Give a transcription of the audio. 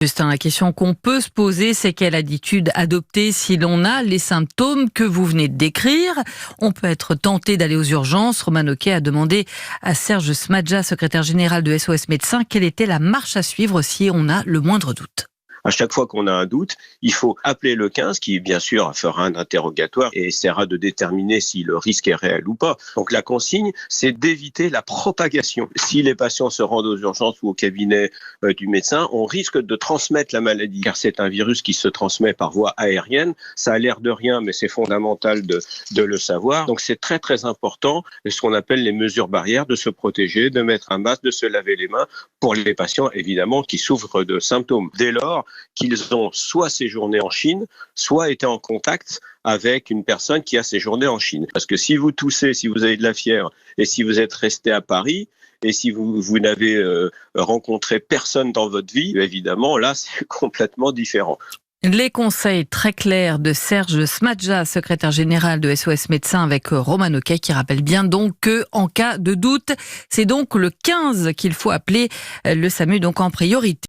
Justin, la question qu'on peut se poser, c'est quelle attitude adopter si l'on a les symptômes que vous venez de décrire. On peut être tenté d'aller aux urgences. Roman Oquet a demandé à Serge Smadja, secrétaire général de SOS Médecins, quelle était la marche à suivre si on a le moindre doute. À chaque fois qu'on a un doute, il faut appeler le 15 qui, bien sûr, fera un interrogatoire et essaiera de déterminer si le risque est réel ou pas. Donc la consigne, c'est d'éviter la propagation. Si les patients se rendent aux urgences ou au cabinet du médecin, on risque de transmettre la maladie, car c'est un virus qui se transmet par voie aérienne. Ça a l'air de rien, mais c'est fondamental de le savoir. Donc c'est très très important, ce qu'on appelle les mesures barrières, de se protéger, de mettre un masque, de se laver les mains pour les patients, évidemment, qui souffrent de symptômes. Dès lors qu'ils ont soit séjourné en Chine, soit été en contact avec une personne qui a séjourné en Chine. Parce que si vous toussez, si vous avez de la fièvre, et si vous êtes resté à Paris, et si vous n'avez rencontré personne dans votre vie, évidemment, là, c'est complètement différent. Les conseils très clairs de Serge Smadja, secrétaire général de SOS Médecins, avec Roman Oquet, qui rappelle bien donc que en cas de doute, c'est donc le 15 qu'il faut appeler, le SAMU donc en priorité.